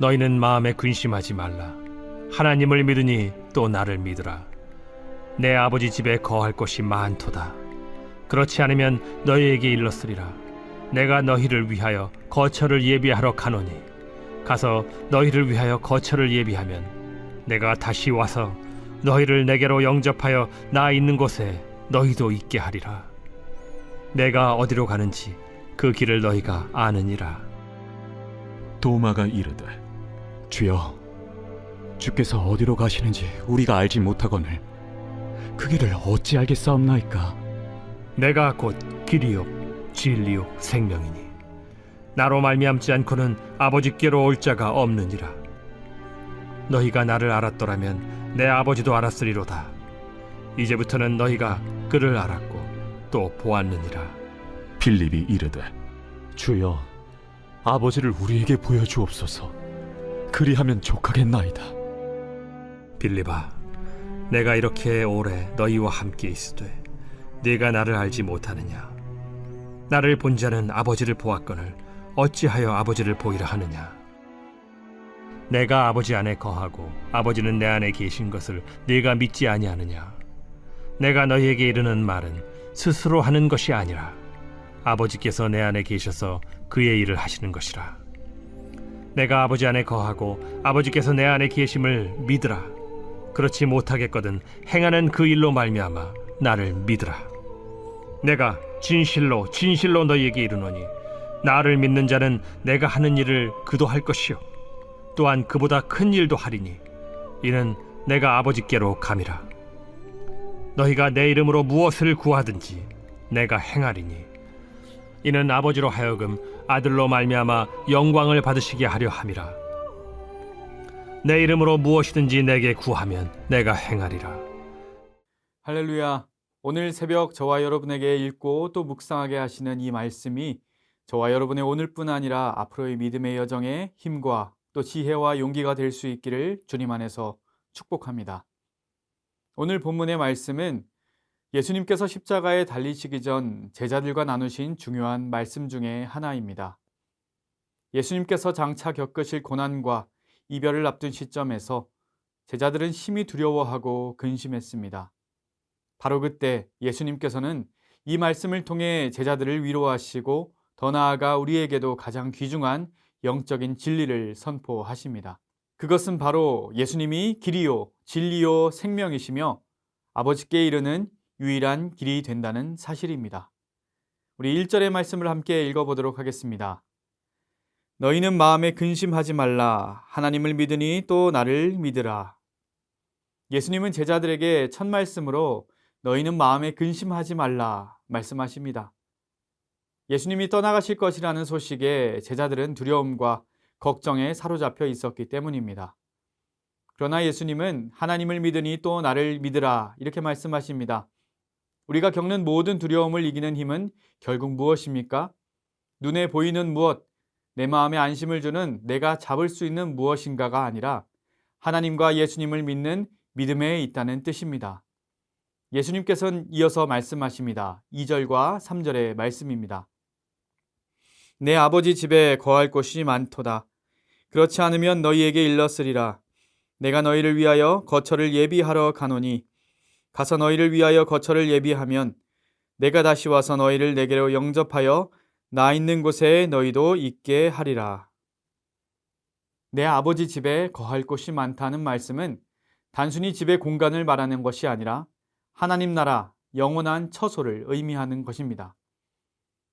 너희는 마음에 근심하지 말라. 하나님을 믿으니 또 나를 믿으라. 내 아버지 집에 거할 곳이 많도다. 그렇지 않으면 너희에게 일렀으리라. 내가 너희를 위하여 거처를 예비하러 가노니 가서 너희를 위하여 거처를 예비하면 내가 다시 와서 너희를 내게로 영접하여 나 있는 곳에 너희도 있게 하리라. 내가 어디로 가는지 그 길을 너희가 아느니라. 도마가 이르되 주여, 주께서 어디로 가시는지 우리가 알지 못하거늘 그 길을 어찌 알겠사옵나이까? 내가 곧 길이요 진리요 생명이니 나로 말미암지 않고는 아버지께로 올 자가 없느니라. 너희가 나를 알았더라면 내 아버지도 알았으리로다. 이제부터는 너희가 그를 알았고 또 보았느니라. 빌립이 이르되 주여, 아버지를 우리에게 보여주옵소서. 그리하면 족하겠나이다. 빌립아, 내가 이렇게 오래 너희와 함께 있으되 네가 나를 알지 못하느냐? 나를 본 자는 아버지를 보았거늘 어찌하여 아버지를 보이라 하느냐? 내가 아버지 안에 거하고 아버지는 내 안에 계신 것을 네가 믿지 아니하느냐? 내가 너희에게 이르는 말은 스스로 하는 것이 아니라 아버지께서 내 안에 계셔서 그의 일을 하시는 것이라. 내가 아버지 안에 거하고 아버지께서 내 안에 계심을 믿으라. 그렇지 못하겠거든 행하는 그 일로 말미암아 나를 믿으라. 내가 진실로 진실로 너희에게 이르노니 나를 믿는 자는 내가 하는 일을 그도 할 것이요 또한 그보다 큰 일도 하리니 이는 내가 아버지께로 감이라. 너희가 내 이름으로 무엇을 구하든지 내가 행하리니 이는 아버지로 하여금 아들로 말미암아 영광을 받으시게 하려 함이라. 내 이름으로 무엇이든지 내게 구하면 내가 행하리라. 할렐루야. 오늘 새벽 저와 여러분에게 읽고 또 묵상하게 하시는 이 말씀이 저와 여러분의 오늘뿐 아니라 앞으로의 믿음의 여정에 힘과 또 지혜와 용기가 될 수 있기를 주님 안에서 축복합니다. 오늘 본문의 말씀은 예수님께서 십자가에 달리시기 전 제자들과 나누신 중요한 말씀 중에 하나입니다. 예수님께서 장차 겪으실 고난과 이별을 앞둔 시점에서 제자들은 심히 두려워하고 근심했습니다. 바로 그때 예수님께서는 이 말씀을 통해 제자들을 위로하시고 더 나아가 우리에게도 가장 귀중한 영적인 진리를 선포하십니다. 그것은 바로 예수님이 길이요 진리요 생명이시며 아버지께 이르는 유일한 길이 된다는 사실입니다. 우리 1절의 말씀을 함께 읽어보도록 하겠습니다. 너희는 마음에 근심하지 말라. 하나님을 믿으니 또 나를 믿으라. 예수님은 제자들에게 첫 말씀으로 너희는 마음에 근심하지 말라 말씀하십니다. 예수님이 떠나가실 것이라는 소식에 제자들은 두려움과 걱정에 사로잡혀 있었기 때문입니다. 그러나 예수님은 하나님을 믿으니 또 나를 믿으라 이렇게 말씀하십니다. 우리가 겪는 모든 두려움을 이기는 힘은 결국 무엇입니까? 눈에 보이는 무엇, 내 마음에 안심을 주는 내가 잡을 수 있는 무엇인가가 아니라 하나님과 예수님을 믿는 믿음에 있다는 뜻입니다. 예수님께서는 이어서 말씀하십니다. 2절과 3절의 말씀입니다. 내 아버지 집에 거할 곳이 많도다. 그렇지 않으면 너희에게 일렀으리라. 내가 너희를 위하여 거처를 예비하러 가노니 가서 너희를 위하여 거처를 예비하면 내가 다시 와서 너희를 내게로 영접하여 나 있는 곳에 너희도 있게 하리라. 내 아버지 집에 거할 곳이 많다는 말씀은 단순히 집의 공간을 말하는 것이 아니라 하나님 나라 영원한 처소를 의미하는 것입니다.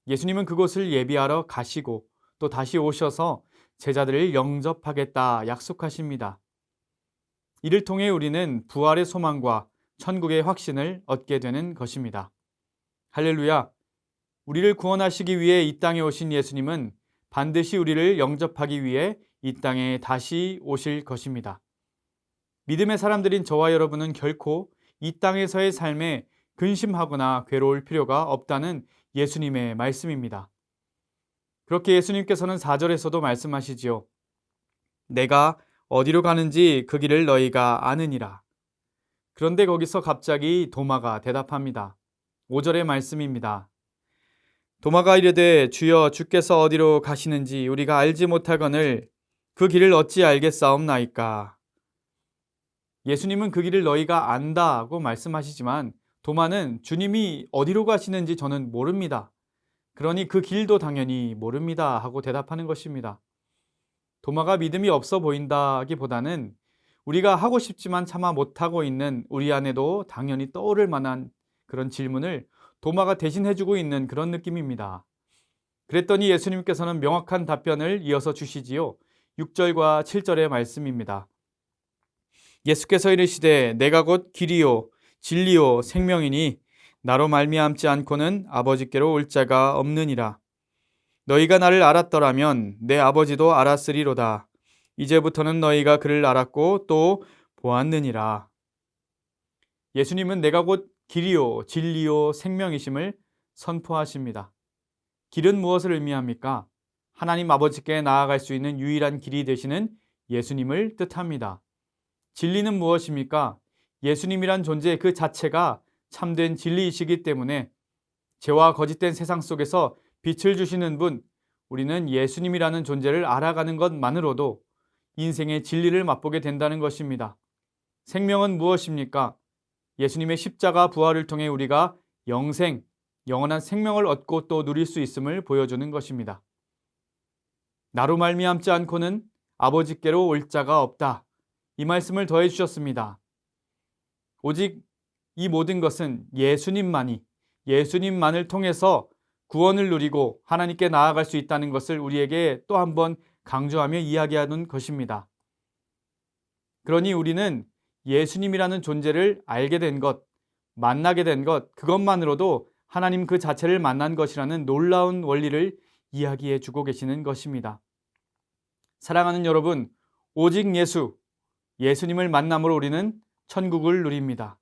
예수님은 그곳을 예비하러 가시고 또 다시 오셔서 제자들을 영접하겠다 약속하십니다. 이를 통해 우리는 부활의 소망과 천국의 확신을 얻게 되는 것입니다. 할렐루야! 우리를 구원하시기 위해 이 땅에 오신 예수님은 반드시 우리를 영접하기 위해 이 땅에 다시 오실 것입니다. 믿음의 사람들인 저와 여러분은 결코 이 땅에서의 삶에 근심하거나 괴로울 필요가 없다는 예수님의 말씀입니다. 그렇게 예수님께서는 4절에서도 말씀하시지요. 내가 어디로 가는지 그 길을 너희가 아느니라. 그런데 거기서 갑자기 도마가 대답합니다. 5절의 말씀입니다. 도마가 이르되 주여 주께서 어디로 가시는지 우리가 알지 못하거늘 그 길을 어찌 알겠사옵나이까. 예수님은 그 길을 너희가 안다고 말씀하시지만 도마는 주님이 어디로 가시는지 저는 모릅니다. 그러니 그 길도 당연히 모릅니다 하고 대답하는 것입니다. 도마가 믿음이 없어 보인다기보다는 우리가 하고 싶지만 차마 못하고 있는 우리 안에도 당연히 떠오를 만한 그런 질문을 도마가 대신해주고 있는 그런 느낌입니다. 그랬더니 예수님께서는 명확한 답변을 이어서 주시지요. 6절과 7절의 말씀입니다. 예수께서 이르시되 내가 곧 길이요 진리요 생명이니 나로 말미암지 않고는 아버지께로 올 자가 없느니라. 너희가 나를 알았더라면 내 아버지도 알았으리로다. 이제부터는 너희가 그를 알았고 또 보았느니라. 예수님은 내가 곧 길이요 진리요 생명이심을 선포하십니다. 길은 무엇을 의미합니까? 하나님 아버지께 나아갈 수 있는 유일한 길이 되시는 예수님을 뜻합니다. 진리는 무엇입니까? 예수님이란 존재 그 자체가 참된 진리이시기 때문에 죄와 거짓된 세상 속에서 빛을 주시는 분, 우리는 예수님이라는 존재를 알아가는 것만으로도 인생의 진리를 맛보게 된다는 것입니다. 생명은 무엇입니까? 예수님의 십자가 부활을 통해 우리가 영생, 영원한 생명을 얻고 또 누릴 수 있음을 보여주는 것입니다. 나로 말미암지 않고는 아버지께로 올 자가 없다. 이 말씀을 더해 주셨습니다. 오직 이 모든 것은 예수님만을 통해서 구원을 누리고 하나님께 나아갈 수 있다는 것을 우리에게 또 한 번 강조하며 이야기하는 것입니다. 그러니 우리는 예수님이라는 존재를 알게 된 것, 만나게 된 것, 그것만으로도 하나님 그 자체를 만난 것이라는 놀라운 원리를 이야기해 주고 계시는 것입니다. 사랑하는 여러분, 오직 예수님을 만남으로 우리는 천국을 누립니다.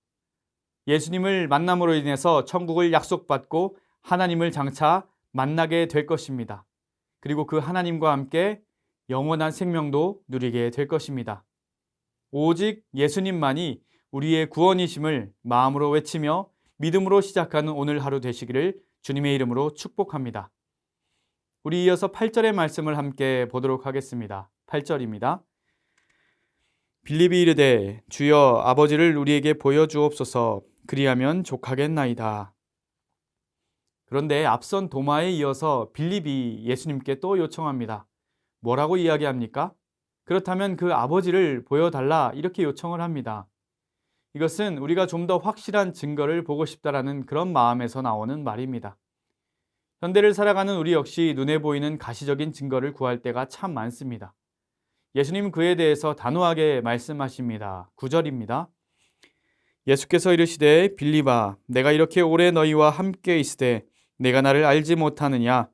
예수님을 만남으로 인해서 천국을 약속받고 하나님을 장차 만나게 될 것입니다. 그리고 그 하나님과 함께 영원한 생명도 누리게 될 것입니다. 오직 예수님만이 우리의 구원이심을 마음으로 외치며 믿음으로 시작하는 오늘 하루 되시기를 주님의 이름으로 축복합니다. 우리 이어서 8절의 말씀을 함께 보도록 하겠습니다. 8절입니다. 빌립이 이르되 주여 아버지를 우리에게 보여주옵소서 그리하면 족하겠나이다. 그런데 앞선 도마에 이어서 빌립이 예수님께 또 요청합니다. 뭐라고 이야기합니까? 그렇다면 그 아버지를 보여달라 이렇게 요청을 합니다. 이것은 우리가 좀 더 확실한 증거를 보고 싶다라는 그런 마음에서 나오는 말입니다. 현대를 살아가는 우리 역시 눈에 보이는 가시적인 증거를 구할 때가 참 많습니다. 예수님 그에 대해서 단호하게 말씀하십니다. 9절입니다. 예수께서 이르시되 빌립아 내가 이렇게 오래 너희와 함께 있으되 내가 나를 알지 못하느냐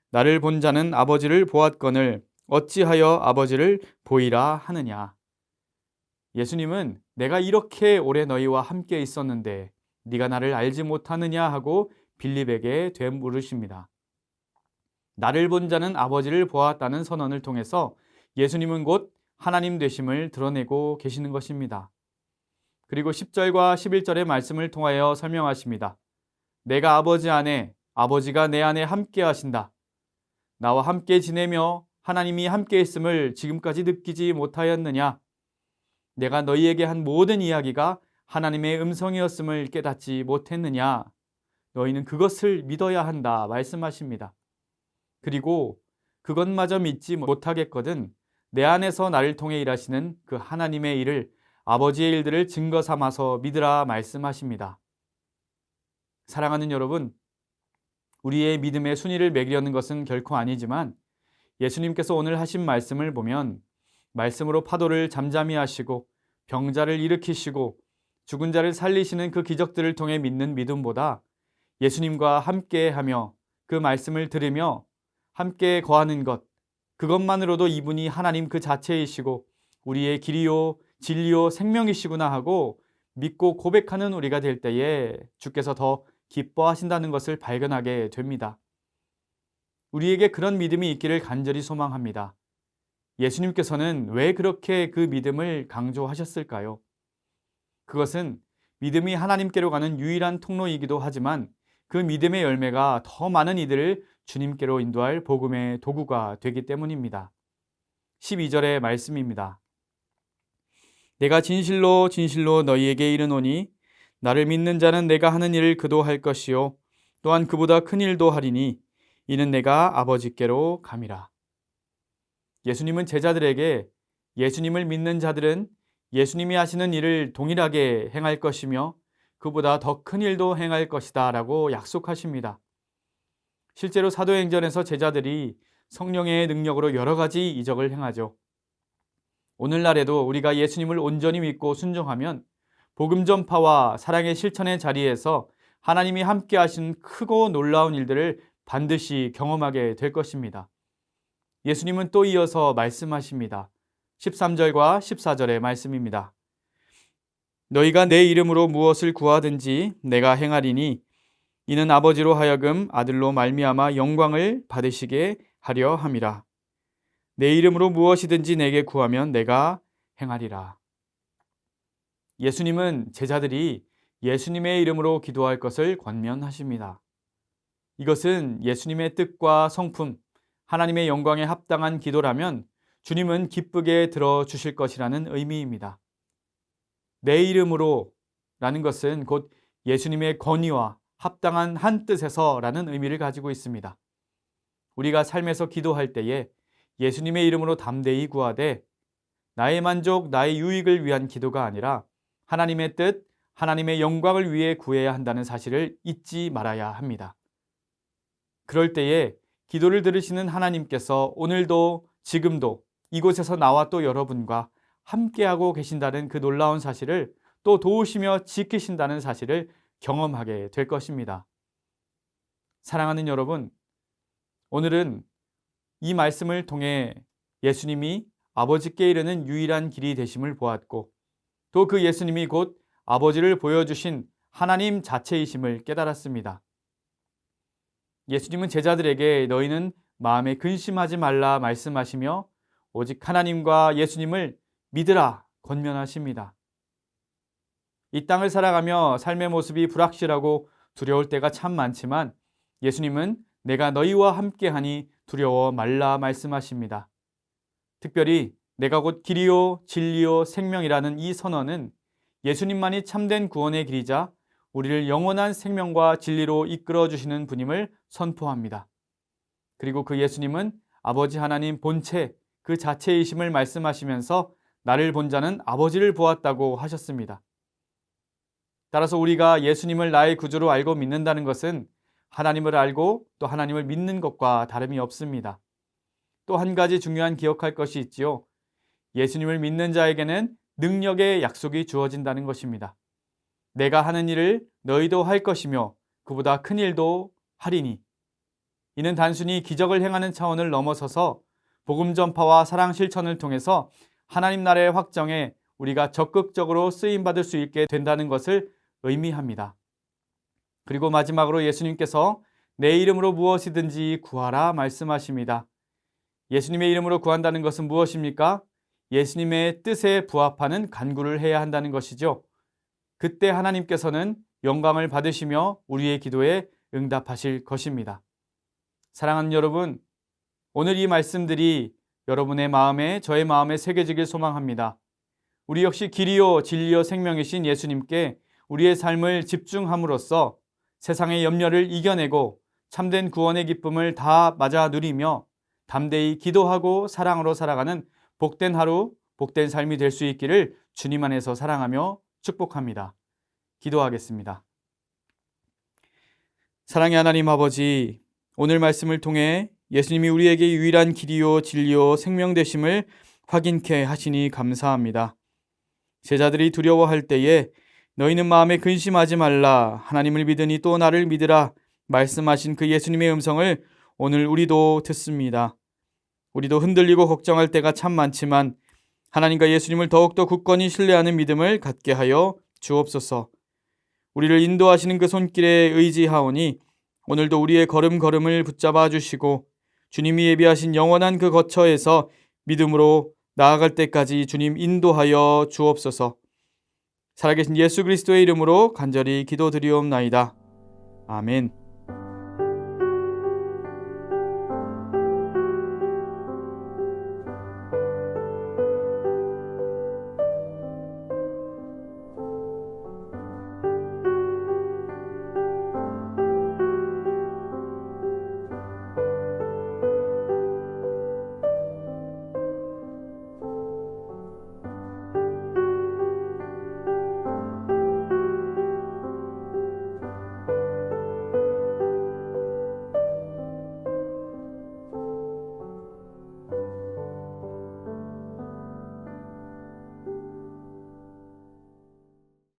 나를 본 자는 아버지를 보았거늘 어찌하여 아버지를 보이라 하느냐. 예수님은 내가 이렇게 오래 너희와 함께 있었는데 네가 나를 알지 못하느냐 하고 빌립에게 되물으십니다. 나를 본 자는 아버지를 보았다는 선언을 통해서 예수님은 곧 하나님 되심을 드러내고 계시는 것입니다. 그리고 10절과 11절의 말씀을 통하여 설명하십니다. 내가 아버지 안에 아버지가 내 안에 함께 하신다. 나와 함께 지내며 하나님이 함께 있음을 지금까지 느끼지 못하였느냐? 내가 너희에게 한 모든 이야기가 하나님의 음성이었음을 깨닫지 못했느냐? 너희는 그것을 믿어야 한다 말씀하십니다. 그리고 그것마저 믿지 못하겠거든 내 안에서 나를 통해 일하시는 그 하나님의 일을 아버지의 일들을 증거 삼아서 믿으라 말씀하십니다. 사랑하는 여러분, 우리의 믿음의 순위를 매기려는 것은 결코 아니지만 예수님께서 오늘 하신 말씀을 보면 말씀으로 파도를 잠잠히 하시고 병자를 일으키시고 죽은 자를 살리시는 그 기적들을 통해 믿는 믿음보다 예수님과 함께하며 그 말씀을 들으며 함께 거하는 것, 그것만으로도 이분이 하나님 그 자체이시고 우리의 길이요 진리요 생명이시구나 하고 믿고 고백하는 우리가 될 때에 주께서 더 기뻐하신다는 것을 발견하게 됩니다. 우리에게 그런 믿음이 있기를 간절히 소망합니다. 예수님께서는 왜 그렇게 그 믿음을 강조하셨을까요? 그것은 믿음이 하나님께로 가는 유일한 통로이기도 하지만 그 믿음의 열매가 더 많은 이들을 주님께로 인도할 복음의 도구가 되기 때문입니다. 12절의 말씀입니다. 내가 진실로 진실로 너희에게 이르노니 나를 믿는 자는 내가 하는 일을 그도 할 것이요 또한 그보다 큰 일도 하리니 이는 내가 아버지께로 감이라. 예수님은 제자들에게 예수님을 믿는 자들은 예수님이 하시는 일을 동일하게 행할 것이며 그보다 더 큰 일도 행할 것이다 라고 약속하십니다. 실제로 사도행전에서 제자들이 성령의 능력으로 여러 가지 이적을 행하죠. 오늘날에도 우리가 예수님을 온전히 믿고 순종하면 복음 전파와 사랑의 실천의 자리에서 하나님이 함께 하신 크고 놀라운 일들을 반드시 경험하게 될 것입니다. 예수님은 또 이어서 말씀하십니다. 13절과 14절의 말씀입니다. 너희가 내 이름으로 무엇을 구하든지 내가 행하리니 이는 아버지로 하여금 아들로 말미암아 영광을 받으시게 하려 함이라. 내 이름으로 무엇이든지 내게 구하면 내가 행하리라. 예수님은 제자들이 예수님의 이름으로 기도할 것을 권면하십니다. 이것은 예수님의 뜻과 성품, 하나님의 영광에 합당한 기도라면 주님은 기쁘게 들어주실 것이라는 의미입니다. 내 이름으로 라는 것은 곧 예수님의 권위와 합당한 한 뜻에서라는 의미를 가지고 있습니다. 우리가 삶에서 기도할 때에 예수님의 이름으로 담대히 구하되 나의 만족, 나의 유익을 위한 기도가 아니라 하나님의 뜻, 하나님의 영광을 위해 구해야 한다는 사실을 잊지 말아야 합니다. 그럴 때에 기도를 들으시는 하나님께서 오늘도 지금도 이곳에서 나와 또 여러분과 함께하고 계신다는 그 놀라운 사실을 또 도우시며 지키신다는 사실을 경험하게 될 것입니다. 사랑하는 여러분, 오늘은 이 말씀을 통해 예수님이 아버지께 이르는 유일한 길이 되심을 보았고 또 그 예수님이 곧 아버지를 보여주신 하나님 자체이심을 깨달았습니다. 예수님은 제자들에게 너희는 마음에 근심하지 말라 말씀하시며 오직 하나님과 예수님을 믿으라 권면하십니다. 이 땅을 살아가며 삶의 모습이 불확실하고 두려울 때가 참 많지만 예수님은 내가 너희와 함께하니 두려워 말라 말씀하십니다. 특별히 내가 곧 길이요 진리요 생명이라는 이 선언은 예수님만이 참된 구원의 길이자 우리를 영원한 생명과 진리로 이끌어 주시는 분임을 선포합니다. 그리고 그 예수님은 아버지 하나님 본체 그 자체이심을 말씀하시면서 나를 본 자는 아버지를 보았다고 하셨습니다. 따라서 우리가 예수님을 나의 구주로 알고 믿는다는 것은 하나님을 알고 또 하나님을 믿는 것과 다름이 없습니다. 또 한 가지 중요한 기억할 것이 있지요. 예수님을 믿는 자에게는 능력의 약속이 주어진다는 것입니다. 내가 하는 일을 너희도 할 것이며 그보다 큰 일도 하리니. 이는 단순히 기적을 행하는 차원을 넘어서서 복음 전파와 사랑 실천을 통해서 하나님 나라의 확정에 우리가 적극적으로 쓰임받을 수 있게 된다는 것을 의미합니다. 그리고 마지막으로 예수님께서 내 이름으로 무엇이든지 구하라 말씀하십니다. 예수님의 이름으로 구한다는 것은 무엇입니까? 예수님의 뜻에 부합하는 간구를 해야 한다는 것이죠. 그때 하나님께서는 영광을 받으시며 우리의 기도에 응답하실 것입니다. 사랑하는 여러분, 오늘 이 말씀들이 여러분의 마음에 저의 마음에 새겨지길 소망합니다. 우리 역시 길이요 진리요 생명이신 예수님께 우리의 삶을 집중함으로써 세상의 염려를 이겨내고 참된 구원의 기쁨을 다 맞아 누리며 담대히 기도하고 사랑으로 살아가는 복된 하루, 복된 삶이 될 수 있기를 주님 안에서 사랑하며 축복합니다. 기도하겠습니다. 사랑의 하나님 아버지, 오늘 말씀을 통해 예수님이 우리에게 유일한 길이요 진리요 생명 되심을 확인케 하시니 감사합니다. 제자들이 두려워할 때에 너희는 마음에 근심하지 말라 하나님을 믿으니 또 나를 믿으라 말씀하신 그 예수님의 음성을 오늘 우리도 듣습니다. 우리도 흔들리고 걱정할 때가 참 많지만 하나님과 예수님을 더욱더 굳건히 신뢰하는 믿음을 갖게 하여 주옵소서. 우리를 인도하시는 그 손길에 의지하오니 오늘도 우리의 걸음걸음을 붙잡아 주시고 주님이 예비하신 영원한 그 거처에서 믿음으로 나아갈 때까지 주님 인도하여 주옵소서. 살아계신 예수 그리스도의 이름으로 간절히 기도드리옵나이다. 아멘.